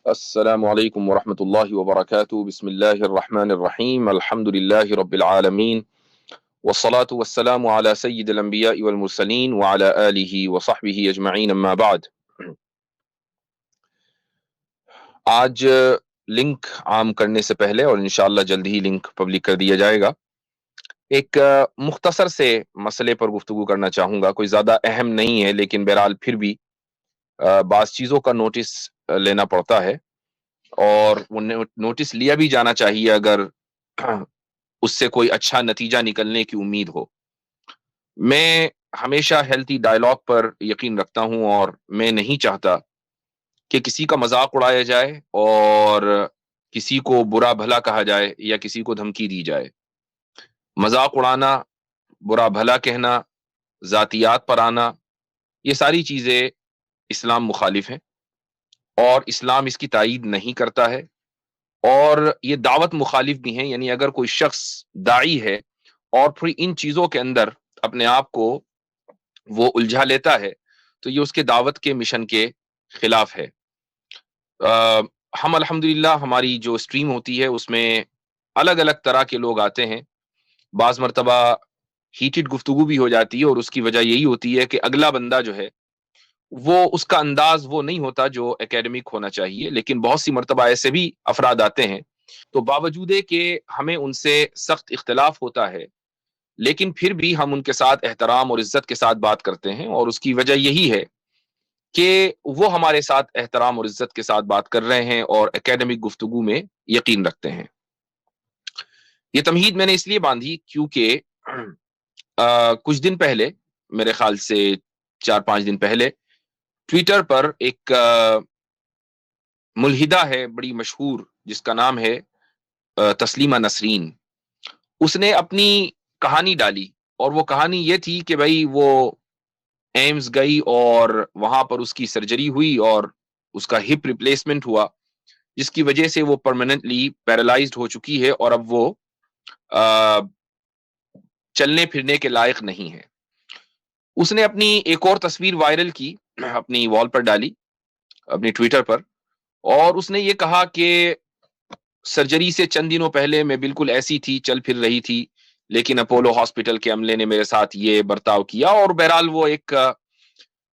السلام علیکم ورحمۃ اللہ وبرکاتہ، بسم اللہ الرحمن الرحیم، الحمد للہ رب العالمین، والصلاة والسلام علی سید الانبیاء والمرسلین وعلی آلہ وصحبہ اجمعین، اما بعد۔ آج لنک عام کرنے سے پہلے، اور انشاءاللہ جلد ہی لنک پبلک کر دیا جائے گا، ایک مختصر سے مسئلے پر گفتگو کرنا چاہوں گا۔ کوئی زیادہ اہم نہیں ہے، لیکن بہرحال پھر بھی بعض چیزوں کا نوٹس لینا پڑتا ہے، اور وہ نوٹس لیا بھی جانا چاہیے اگر اس سے کوئی اچھا نتیجہ نکلنے کی امید ہو۔ میں ہمیشہ ہیلتھی ڈائلاگ پر یقین رکھتا ہوں، اور میں نہیں چاہتا کہ کسی کا مذاق اڑایا جائے اور کسی کو برا بھلا کہا جائے یا کسی کو دھمکی دی جائے۔ مذاق اڑانا، برا بھلا کہنا، ذاتیات پر آنا، یہ ساری چیزیں اسلام مخالف ہیں، اور اسلام اس کی تائید نہیں کرتا ہے، اور یہ دعوت مخالف بھی ہیں۔ یعنی اگر کوئی شخص داعی ہے اور پھر ان چیزوں کے اندر اپنے آپ کو وہ الجھا لیتا ہے، تو یہ اس کے دعوت کے مشن کے خلاف ہے۔ ہم الحمدللہ ہماری جو اسٹریم ہوتی ہے اس میں الگ الگ طرح کے لوگ آتے ہیں۔ بعض مرتبہ ہیٹڈ گفتگو بھی ہو جاتی ہے، اور اس کی وجہ یہی ہوتی ہے کہ اگلا بندہ جو ہے وہ اس کا انداز وہ نہیں ہوتا جو اکیڈمک ہونا چاہیے۔ لیکن بہت سی مرتبہ ایسے بھی افراد آتے ہیں، تو باوجود کہ ہمیں ان سے سخت اختلاف ہوتا ہے، لیکن پھر بھی ہم ان کے ساتھ احترام اور عزت کے ساتھ بات کرتے ہیں، اور اس کی وجہ یہی ہے کہ وہ ہمارے ساتھ احترام اور عزت کے ساتھ بات کر رہے ہیں اور اکیڈمک گفتگو میں یقین رکھتے ہیں۔ یہ تمہید میں نے اس لیے باندھی کیونکہ کچھ دن پہلے، میرے خیال سے 4-5 دن پہلے، ٹویٹر پر ایک ملحدہ ہے بڑی مشہور، جس کا نام ہے تسلیمہ نسرین۔ اس نے اپنی کہانی ڈالی، اور وہ کہانی یہ تھی کہ بھائی وہ ایمز گئی اور وہاں پر اس کی سرجری ہوئی اور اس کا ہپ ریپلیسمنٹ ہوا، جس کی وجہ سے وہ پرماننٹلی پیرالائزڈ ہو چکی ہے، اور اب وہ چلنے پھرنے کے لائق نہیں ہے۔ اس نے اپنی ایک اور تصویر وائرل کی، اپنی وال پر ڈالی، اپنی ٹویٹر پر، اور اس نے یہ کہا کہ سرجری سے چند دنوں پہلے میں بالکل ایسی تھی، چل پھر رہی تھی، لیکن اپولو ہاسپٹل کے عملے نے میرے ساتھ یہ برتاؤ کیا۔ اور بہرحال وہ ایک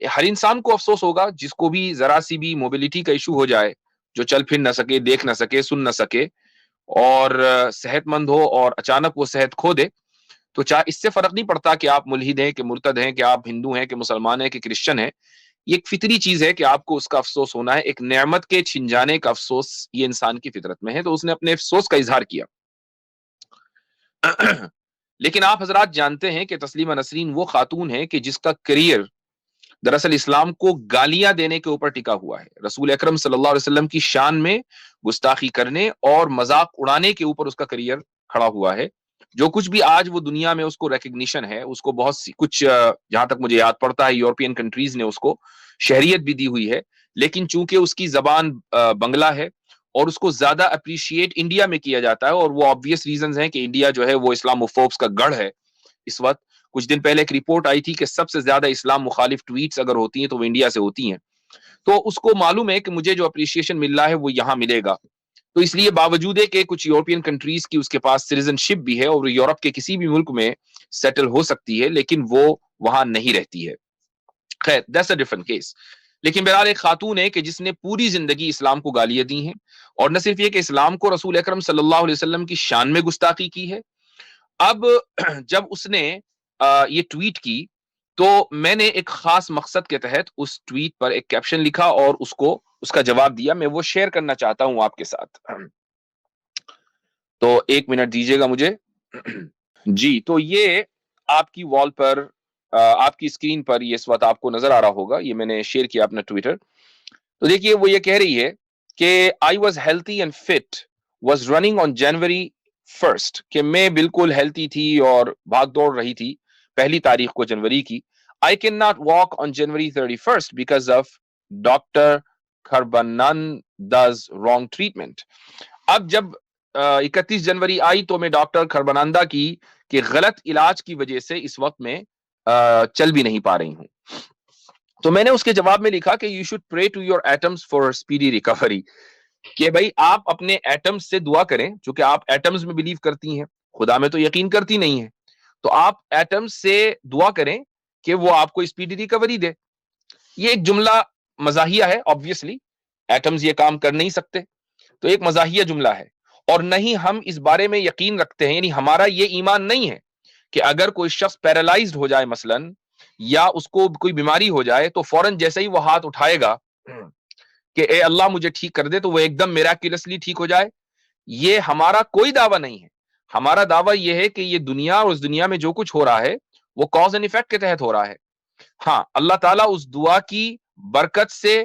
ہر انسان کو افسوس ہوگا جس کو بھی ذرا سی بھی موبلٹی کا ایشو ہو جائے، جو چل پھر نہ سکے، دیکھ نہ سکے، سن نہ سکے، اور صحت مند ہو اور اچانک وہ صحت کھو دے، تو چاہے اس سے فرق نہیں پڑتا کہ آپ ملحد ہیں کہ مرتد ہیں، کہ آپ ہندو ہیں کہ مسلمان ہیں کہ کرسچن ہیں، یہ ایک فطری چیز ہے کہ آپ کو اس کا افسوس ہونا ہے۔ ایک نعمت کے چھن جانے کا افسوس یہ انسان کی فطرت میں ہے، تو اس نے اپنے افسوس کا اظہار کیا۔ لیکن آپ حضرات جانتے ہیں کہ تسلیمہ نسرین وہ خاتون ہے کہ جس کا کریئر دراصل اسلام کو گالیاں دینے کے اوپر ٹکا ہوا ہے۔ رسول اکرم صلی اللہ علیہ وسلم کی شان میں گستاخی کرنے اور مذاق اڑانے کے اوپر اس کا کریئر کھڑا ہوا ہے۔ جو کچھ بھی آج وہ دنیا میں اس کو ریکگنیشن ہے، اس کو بہت سی کچھ جہاں تک مجھے یاد پڑتا ہے یورپین کنٹریز نے اس کو شہریت بھی دی ہوئی ہے، لیکن چونکہ اس کی زبان بنگلہ ہے اور اس کو زیادہ اپریشیٹ انڈیا میں کیا جاتا ہے، اور وہ آبویس ریزنز ہیں کہ انڈیا جو ہے وہ اسلاموفوبس کا گڑھ ہے اس وقت۔ کچھ دن پہلے ایک رپورٹ آئی تھی کہ سب سے زیادہ اسلام مخالف ٹویٹس اگر ہوتی ہیں تو وہ انڈیا سے ہوتی ہیں، تو اس کو معلوم ہے کہ مجھے جو اپریشیشن مل رہا ہے وہ یہاں ملے گا۔ تو اس لیے باوجود ہے کہ کچھ یورپین کنٹریز کی اس کے پاس سٹیزن شپ بھی ہے اور یورپ کے کسی بھی ملک میں سیٹل ہو سکتی ہے، لیکن وہ وہاں نہیں رہتی ہے۔ خیر، دیٹس اے ڈفرنٹ کیس۔ لیکن بہرحال ایک خاتون ہے کہ جس نے پوری زندگی اسلام کو گالیاں دی ہیں، اور نہ صرف یہ کہ اسلام کو، رسول اکرم صلی اللہ علیہ وسلم کی شان میں گستاخی کی ہے۔ اب جب اس نے یہ ٹویٹ کی، تو میں نے ایک خاص مقصد کے تحت اس ٹویٹ پر ایک کیپشن لکھا اور اس کا جواب دیا۔ میں وہ شیئر کرنا چاہتا ہوں آپ کے ساتھ، تو 1 منٹ دیجیے گا مجھے۔ جی، تو یہ آپ کی وال پر، آپ کی اسکرین پر یہ اس وقت آپ کو نظر آ رہا ہوگا، یہ میں نے شیئر کیا اپنا ٹویٹر۔ تو دیکھیے وہ یہ کہہ رہی ہے کہ I was healthy and fit, was running on January 1 کہ میں بالکل ہیلتھی تھی اور بھاگ دوڑ رہی تھی 1 تاریخ کو جنوری کی۔ I cannot walk on January 31st because of Dr. Kharbananda's wrong treatment۔ اب جب 31 جنوری آئی تو میں ڈاکٹر کھربناندا کی کہ غلط علاج کی وجہ سے اس وقت میں چل بھی نہیں پا رہی ہوں۔ تو میں نے اس کے جواب میں لکھا کہ you should pray to your items for speedy recovery, کہ بھائی آپ اپنے ایٹمز سے دعا کریں، چونکہ آپ ایٹمز میں بلیو کرتی ہیں، خدا میں تو یقین کرتی نہیں ہے، تو آپ ایٹمز سے دعا کریں کہ وہ آپ کو اسپیڈی ریکوری دے۔ یہ ایک جملہ مزاحیہ ہے، آبویسلی ایٹمز یہ کام کر نہیں سکتے، تو ایک مزاحیہ جملہ ہے، اور نہیں ہم اس بارے میں یقین رکھتے ہیں، یعنی ہمارا یہ ایمان نہیں ہے کہ اگر کوئی شخص پیرالائزڈ ہو جائے مثلاً، یا اس کو کوئی بیماری ہو جائے، تو فوراً جیسے ہی وہ ہاتھ اٹھائے گا کہ اے اللہ مجھے ٹھیک کر دے، تو وہ ایک دم میراکیولسلی ٹھیک ہو جائے۔ یہ ہمارا کوئی دعویٰ نہیں ہے، ہمارا دعویٰ یہ ہے کہ یہ دنیا اور اس دنیا میں جو کچھ ہو رہا ہے وہ کاز اینڈ ایفیکٹ کے تحت ہو رہا ہے۔ ہاں، اللہ تعالیٰ اس دعا کی برکت سے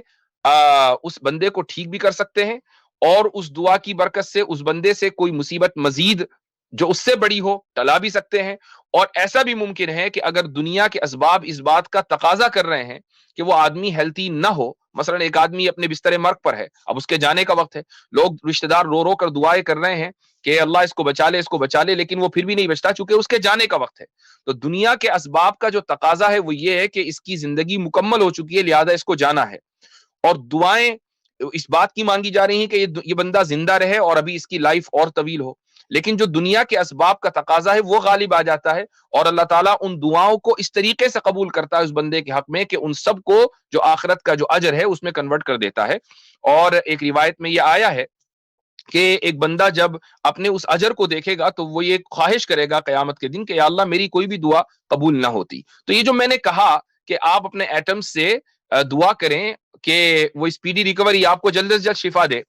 اس بندے کو ٹھیک بھی کر سکتے ہیں، اور اس دعا کی برکت سے اس بندے سے کوئی مصیبت مزید جو اس سے بڑی ہو ٹلا بھی سکتے ہیں، اور ایسا بھی ممکن ہے کہ اگر دنیا کے اسباب اس بات کا تقاضا کر رہے ہیں کہ وہ آدمی ہیلتھی نہ ہو، مثلا ایک آدمی اپنے بستر مرگ پر ہے، اب اس کے جانے کا وقت ہے، لوگ رشتہ دار رو رو کر دعائیں کر رہے ہیں کہ اللہ اس کو بچا لے، اس کو بچا لے، لیکن وہ پھر بھی نہیں بچتا چونکہ اس کے جانے کا وقت ہے۔ تو دنیا کے اسباب کا جو تقاضا ہے وہ یہ ہے کہ اس کی زندگی مکمل ہو چکی ہے، لہذا اس کو جانا ہے، اور دعائیں اس بات کی مانگی جا رہی ہیں کہ یہ بندہ زندہ رہے اور ابھی اس کی لائف اور طویل ہو، لیکن جو دنیا کے اسباب کا تقاضا ہے وہ غالب آ جاتا ہے، اور اللہ تعالیٰ ان دعاؤں کو اس طریقے سے قبول کرتا ہے اس بندے کے حق میں کہ ان سب کو جو آخرت کا جو اجر ہے اس میں کنورٹ کر دیتا ہے۔ اور ایک روایت میں یہ آیا ہے کہ ایک بندہ جب اپنے اس اجر کو دیکھے گا تو وہ یہ خواہش کرے گا قیامت کے دن کہ یا اللہ میری کوئی بھی دعا قبول نہ ہوتی۔ تو یہ جو میں نے کہا کہ آپ اپنے ایٹم سے دعا کریں کہ وہ اسپیڈی ریکوری آپ کو جلد از جلد شفا دے،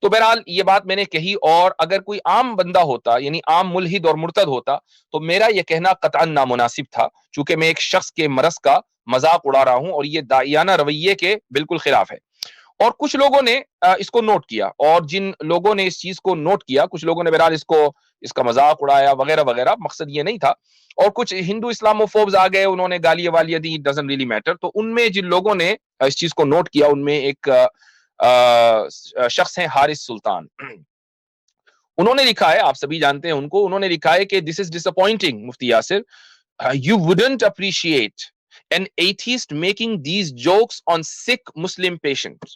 تو بہرحال یہ بات میں نے کہی، اور اگر کوئی عام بندہ ہوتا، یعنی عام ملحد اور مرتد ہوتا، تو میرا یہ کہنا قطعاً نامناسب تھا، چونکہ میں ایک شخص کے مرض کا مذاق اڑا رہا ہوں، اور یہ داعیانہ رویے کے بالکل خلاف ہے۔ اور کچھ لوگوں نے اس کو نوٹ کیا، اور جن لوگوں نے اس چیز کو نوٹ کیا، کچھ لوگوں نے بہرحال اس کا مذاق اڑایا وغیرہ وغیرہ، مقصد یہ نہیں تھا، اور کچھ ہندو اسلاموفوبز آ گئے، انہوں نے گالیاں والیاں دی، ڈزنٹ ریلی میٹر۔ تو ان میں جن لوگوں نے اس چیز کو نوٹ کیا، ان میں ایک شخص ہیں حارث سلطان، انہوں نے لکھا ہے، آپ سبھی جانتے ہیں ان کو، انہوں نے لکھا ہے کہ this is disappointing Mufti Yasir, you wouldn't appreciate an atheist making these jokes on sick Muslim patients۔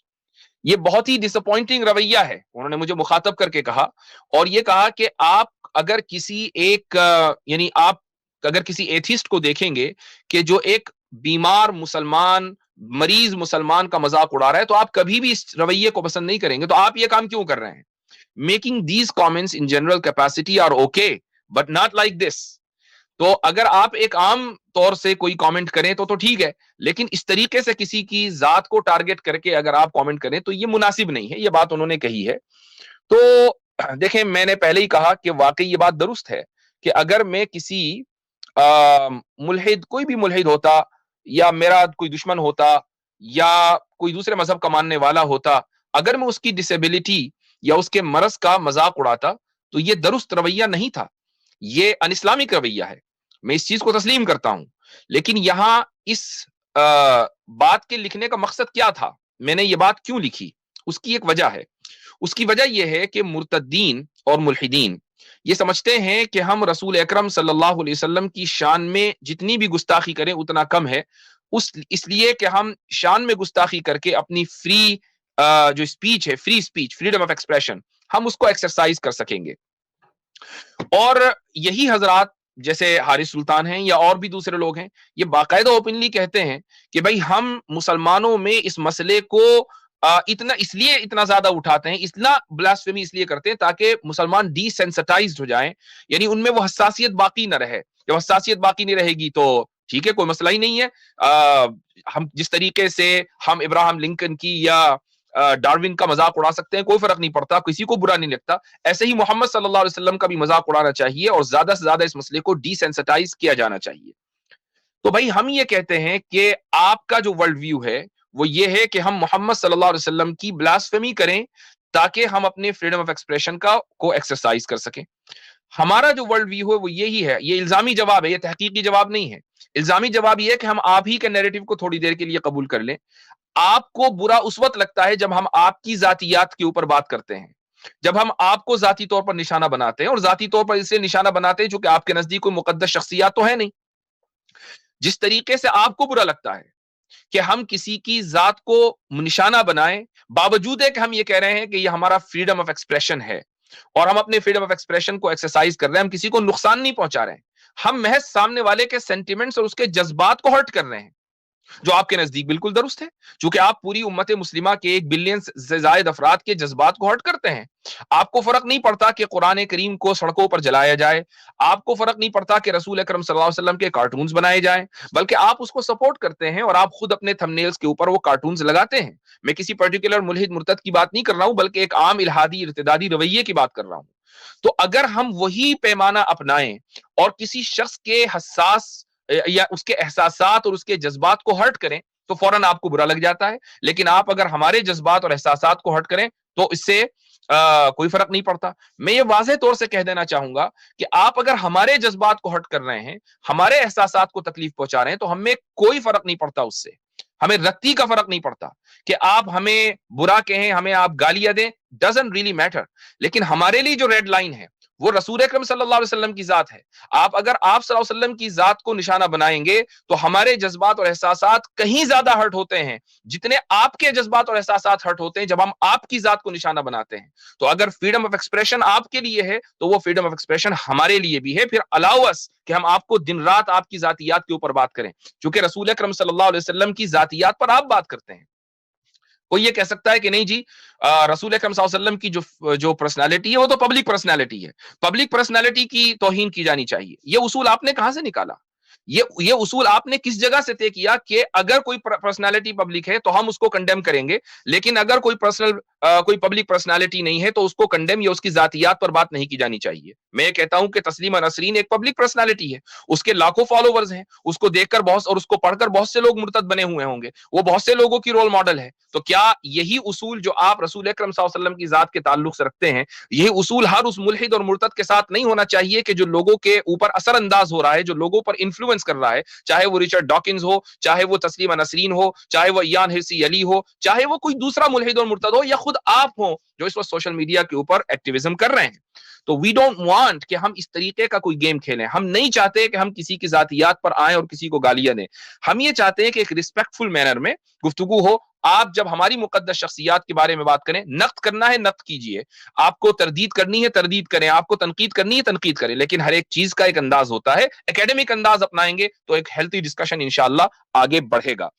یہ بہت ہی ڈس اپوائنٹنگ رویہ ہے، انہوں نے مجھے مخاطب کر کے کہا، اور یہ کہا کہ آپ اگر کسی ایک یعنی آپ اگر کسی ایتھیسٹ کو دیکھیں گے کہ جو ایک بیمار مسلمان، مریض مسلمان کا مذاق اڑا رہا ہے، تو آپ کبھی بھی اس رویے کو پسند نہیں کریں گے، تو آپ یہ کام کیوں کر رہے ہیں؟ Making these comments in general capacity are okay but not like this. تو اگر آپ ایک عام طور سے کوئی کامنٹ کریں تو ٹھیک ہے، لیکن اس طریقے سے کسی کی ذات کو ٹارگٹ کر کے اگر آپ کامنٹ کریں تو یہ مناسب نہیں ہے، یہ بات انہوں نے کہی ہے۔ تو دیکھیں، میں نے پہلے ہی کہا کہ واقعی یہ بات درست ہے کہ اگر میں کسی ملحد، کوئی بھی ملحد ہوتا، یا میرا کوئی دشمن ہوتا، یا کوئی دوسرے مذہب کا ماننے والا ہوتا، اگر میں اس کی ڈسیبلٹی یا اس کے مرض کا مذاق اڑاتا تو یہ درست رویہ نہیں تھا، یہ ان اسلامک رویہ ہے، میں اس چیز کو تسلیم کرتا ہوں۔ لیکن یہاں اس بات کے لکھنے کا مقصد کیا تھا، میں نے یہ بات کیوں لکھی، اس کی ایک وجہ ہے۔ اس کی وجہ یہ ہے کہ مرتدین اور ملحدین یہ سمجھتے ہیں کہ ہم رسول اکرم صلی اللہ علیہ وسلم کی شان میں جتنی بھی گستاخی کریں اتنا کم ہے، اس لیے کہ ہم شان میں گستاخی کر کے اپنی فری جو اسپیچ ہے، free speech, freedom of expression, ہم اس کو ایکسرسائز کر سکیں گے۔ اور یہی حضرات جیسے حارث سلطان ہیں یا اور بھی دوسرے لوگ ہیں، یہ باقاعدہ اوپنلی کہتے ہیں کہ بھائی ہم مسلمانوں میں اس مسئلے کو اس لیے اتنا زیادہ اٹھاتے ہیں، اتنا بلاسفیمی اس لیے کرتے ہیں تاکہ مسلمان ڈی سینسٹائزڈ ہو جائیں، یعنی ان میں وہ حساسیت باقی نہ رہے۔ جب حساسیت باقی نہیں رہے گی تو ٹھیک ہے، کوئی مسئلہ ہی نہیں ہے۔ ہم جس طریقے سے ہم ابراہم لنکن کی یا ڈاروین کا مذاق اڑا سکتے ہیں، کوئی فرق نہیں پڑتا، کسی کو برا نہیں لگتا، ایسے ہی محمد صلی اللہ علیہ وسلم کا بھی مذاق اڑانا چاہیے، اور زیادہ سے زیادہ اس مسئلے کو ڈی سینسٹائز کیا جانا چاہیے۔ تو بھائی ہم یہ کہتے ہیں کہ آپ کا جو ورلڈ ویو ہے وہ یہ ہے کہ ہم محمد صلی اللہ علیہ وسلم کی بلاسفیمی کریں تاکہ ہم اپنے فریڈم آف ایکسپریشن کو ایکسرسائز کر سکیں۔ ہمارا جو ورلڈ ویو ہے وہ یہی ہے، یہ الزامی جواب ہے، یہ تحقیقی جواب نہیں ہے۔ الزامی جواب یہ ہے کہ ہم آپ ہی کے نیریٹو کو تھوڑی دیر کے لیے قبول کر لیں۔ آپ کو برا اس وقت لگتا ہے جب ہم آپ کی ذاتیات کے اوپر بات کرتے ہیں، جب ہم آپ کو ذاتی طور پر نشانہ بناتے ہیں، اور ذاتی طور پر اسے نشانہ بناتے ہیں جو کہ آپ کے نزدیک کوئی مقدس شخصیات تو ہے نہیں۔ جس طریقے سے آپ کو برا لگتا ہے کہ ہم کسی کی ذات کو نشانہ بنائیں، باوجود ہے کہ ہم یہ کہہ رہے ہیں کہ یہ ہمارا فریڈم آف ایکسپریشن ہے اور ہم اپنے فریڈم آف ایکسپریشن کو ایکسرسائز کر رہے ہیں، ہم کسی کو نقصان نہیں پہنچا رہے ہیں، ہم محض سامنے والے کے سینٹیمنٹس اور اس کے جذبات کو ہرٹ کر رہے ہیں، جو آپ کے نزدیک بالکل درست ہے، چونکہ آپ پوری امت مسلمہ کے 1 بلین سے زائد افراد کے جذبات کو ہرٹ کرتے ہیں۔ آپ کو فرق نہیں پڑتا کہ قرآن کریم کو سڑکوں پر جلایا جائے، آپ کو فرق نہیں پڑتا کہ رسول اکرم صلی اللہ علیہ وسلم کے کارٹونز بنائے جائیں، بلکہ آپ اس کو سپورٹ کرتے ہیں اور آپ خود اپنے تھم نیلز کے اوپر وہ کارٹونز لگاتے ہیں۔ میں کسی پرٹیکولر ملحد مرتد کی بات نہیں کر رہا ہوں، بلکہ ایک عام الہادی ارتدادی رویے کی بات کر رہا ہوں۔ تو اگر ہم وہی پیمانہ اپنائیں اور کسی شخص کے حساس یا اس کے احساسات اور اس کے جذبات کو ہرٹ کریں تو فوراً آپ کو برا لگ جاتا ہے، لیکن آپ اگر ہمارے جذبات اور احساسات کو ہرٹ کریں تو اس سے کوئی فرق نہیں پڑتا۔ میں یہ واضح طور سے کہہ دینا چاہوں گا کہ آپ اگر ہمارے جذبات کو ہرٹ کر رہے ہیں، ہمارے احساسات کو تکلیف پہنچا رہے ہیں تو ہمیں کوئی فرق نہیں پڑتا، اس سے ہمیں رتی کا فرق نہیں پڑتا کہ آپ ہمیں برا کہیں، ہمیں آپ گالیاں دیں، ڈزنٹ ریلی میٹر۔ لیکن ہمارے لیے جو ریڈ لائن ہے وہ رسول اکرم صلی اللہ علیہ وسلم کی ذات ہے۔ اگر آپ صلی اللہ علیہ وسلم کی ذات کو نشانہ بنائیں گے تو ہمارے جذبات اور احساسات کہیں زیادہ ہرٹ ہوتے ہیں جتنے آپ کے جذبات اور احساسات ہرٹ ہوتے ہیں جب ہم آپ کی ذات کو نشانہ بناتے ہیں۔ تو اگر فریڈم آف ایکسپریشن آپ کے لیے ہے تو وہ فریڈم آف ایکسپریشن ہمارے لیے بھی ہے۔ پھر الاؤ اس کہ ہم آپ کو دن رات آپ کی ذاتیات کے اوپر بات کریں، چونکہ رسول اکرم صلی اللہ علیہ وسلم کی ذاتیات پر آپ بات کرتے ہیں۔ کوئی یہ کہہ سکتا ہے کہ نہیں جی، رسول اکرم صلی اللہ علیہ وسلم کی جو پرسنالٹی ہے وہ تو پبلک پرسنالٹی ہے، پبلک پرسنالٹی کی توہین کی جانی چاہیے۔ یہ اصول آپ نے کہاں سے نکالا؟ یہ اصول آپ نے کس جگہ سے طے کیا کہ اگر کوئی پرسنالٹی پبلک ہے تو ہم اس کو کنڈیم کریں گے، لیکن اگر کوئی پبلک پرسنالٹی نہیں ہے تو اس کو کنڈیم یا اس کی ذاتیات پر بات نہیں کی جانی چاہیے؟ میں یہ کہتا ہوں کہ تسلیمہ نسرین ایک پبلک پرسنالٹی ہے، اس کے لاکھوں فالوورز ہیں، اس کو دیکھ کر اور اس کو پڑھ کر بہت سے لوگ مرتد بنے ہوئے ہوں گے، وہ بہت سے لوگوں کی رول ماڈل ہے۔ تو کیا یہی اصول جو آپ رسول اکرم صلی اللہ علیہ وسلم کی ذات کے تعلق سے رکھتے ہیں، یہی اصول ہر اس ملحد اور مرتد کے ساتھ نہیں ہونا چاہیے کہ جو لوگوں کے اوپر اثر انداز ہو رہا ہے، جو لوگوں پر انفلوئنس کر رہا ہے، چاہے وہ رچرڈ ڈاکنز ہو، چاہے وہ تسلیمہ نسرین ہو، چاہے وہ ایان ہرسی علی ہو، چاہے وہ کوئی دوسرا ملحد اور مرتد ہو، یا خود آپ ہوں جو اس وقت سوشل میڈیا کے اوپر ایکٹیویزم کر رہے ہیں؟ تو وی ڈونٹ وانٹ کہ ہم اس طریقے کا کوئی گیم کھیلیں۔ ہم نہیں چاہتے کہ ہم کسی کی ذاتیات پر آئیں اور کسی کو گالیاں دیں۔ ہم یہ چاہتے ہیں کہ ایک ریسپیکٹفل مینر میں گفتگو ہو۔ آپ جب ہماری مقدس شخصیات کے بارے میں بات کریں، نقد کرنا ہے نقد کیجئے، آپ کو تردید کرنی ہے تردید کریں، آپ کو تنقید کرنی ہے تنقید کریں، لیکن ہر ایک چیز کا ایک انداز ہوتا ہے۔ اکیڈمک انداز اپنائیں گے تو ایک ہیلتھی ڈسکشن انشاءاللہ آگے بڑھے گا۔